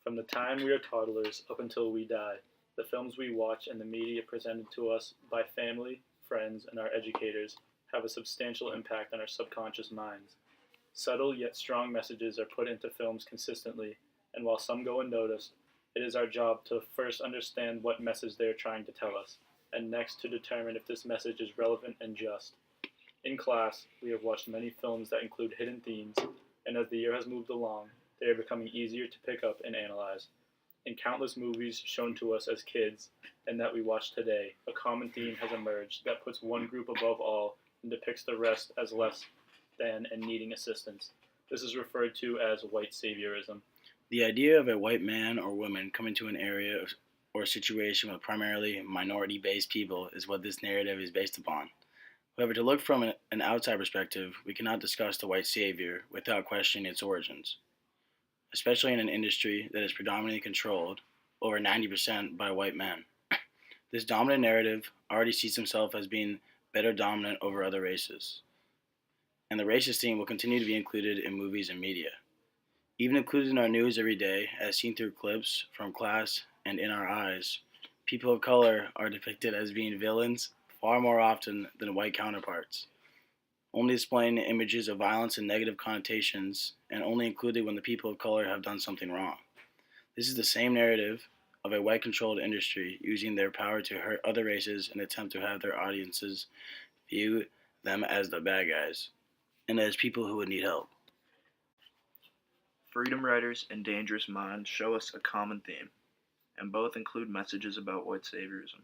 From the time we are toddlers up until we die, the films we watch and the media presented to us by family, friends, and our educators have a substantial impact on our subconscious minds. Subtle yet strong messages are put into films consistently, and while some go unnoticed, it is our job to first understand what message they are trying to tell us, and next to determine if this message is relevant and just. In class, we have watched many films that include hidden themes, and as the year has moved along, they are becoming easier to pick up and analyze. In countless movies shown to us as kids and that we watch today, a common theme has emerged that puts one group above all and depicts the rest as less than and needing assistance. This is referred to as white saviorism. The idea of a white man or woman coming to an area or situation with primarily minority based people is what this narrative is based upon. However, to look from an outside perspective, we cannot discuss the white savior without questioning its origins, especially in an industry that is predominantly controlled, over 90%, by white men. This dominant narrative already sees himself as being better dominant over other races, and the racist theme will continue to be included in movies and media. Even included in our news every day, as seen through clips from class and in our eyes, people of color are depicted as being villains far more often than white counterparts, only displaying images of violence and negative connotations, and only included when the people of color have done something wrong. This is the same narrative of a white controlled industry using their power to hurt other races and attempt to have their audiences view them as the bad guys and as people who would need help. Freedom Writers and Dangerous Minds show us a common theme, and both include messages about white saviorism.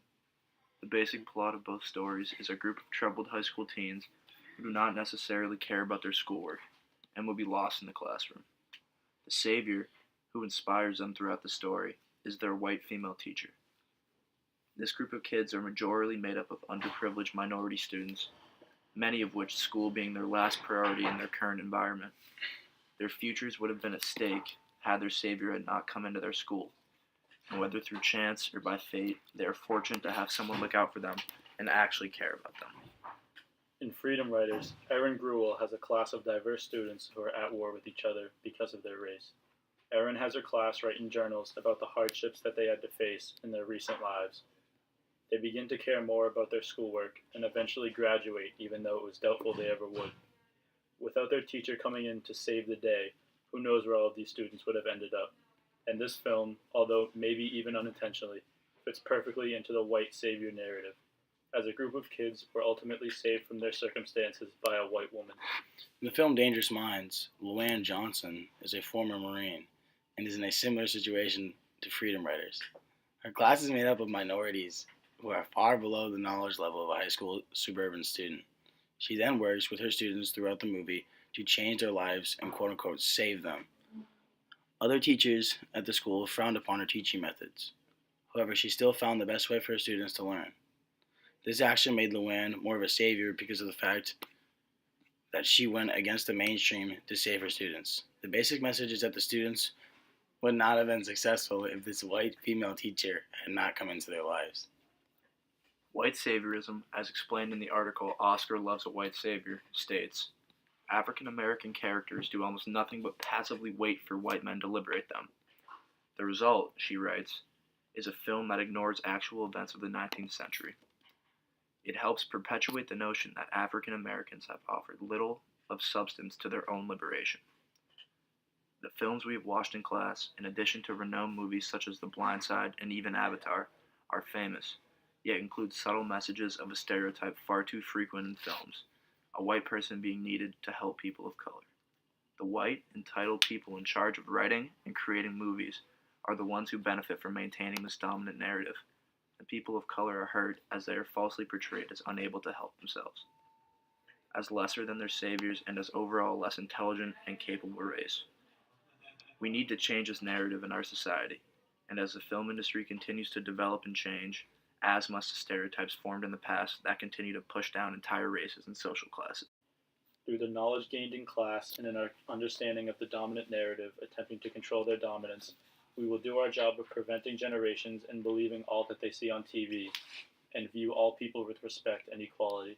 The basic plot of both stories is a group of troubled high school teens who do not necessarily care about their schoolwork and will be lost in the classroom. The savior, who inspires them throughout the story, is their white female teacher. This group of kids are majorly made up of underprivileged minority students, many of which school being their last priority in their current environment. Their futures would have been at stake had their savior had not come into their school. And whether through chance or by fate, they are fortunate to have someone look out for them and actually care about them. In Freedom Writers, Erin Gruwell has a class of diverse students who are at war with each other because of their race. Erin has her class write in journals about the hardships that they had to face in their recent lives. They begin to care more about their schoolwork and eventually graduate, even though it was doubtful they ever would. Without their teacher coming in to save the day, who knows where all of these students would have ended up. And this film, although maybe even unintentionally, fits perfectly into the white savior narrative, as a group of kids were ultimately saved from their circumstances by a white woman. In the film Dangerous Minds, Luann Johnson is a former Marine and is in a similar situation to Freedom Writers. Her class is made up of minorities who are far below the knowledge level of a high school suburban student. She then works with her students throughout the movie to change their lives and quote-unquote save them. Other teachers at the school frowned upon her teaching methods. However, she still found the best way for her students to learn. This action made Luann more of a savior because of the fact that she went against the mainstream to save her students. The basic message is that the students would not have been successful if this white female teacher had not come into their lives. White saviorism, as explained in the article Oscar Loves a White Savior, states, African American characters do almost nothing but passively wait for white men to liberate them. The result, she writes, is a film that ignores actual events of the 19th century. It helps perpetuate the notion that African Americans have offered little of substance to their own liberation. The films we have watched in class, in addition to renowned movies such as The Blind Side and even Avatar, are famous, yet include subtle messages of a stereotype far too frequent in films, a white person being needed to help people of color. The white, entitled people in charge of writing and creating movies are the ones who benefit from maintaining this dominant narrative. The people of color are hurt as they are falsely portrayed as unable to help themselves, as lesser than their saviors, and as overall less intelligent and capable race. We need to change this narrative in our society, and as the film industry continues to develop and change, as must the stereotypes formed in the past that continue to push down entire races and social classes. Through the knowledge gained in class and in our understanding of the dominant narrative attempting to control their dominance, we will do our job of preventing generations and believing all that they see on TV, and view all people with respect and equality.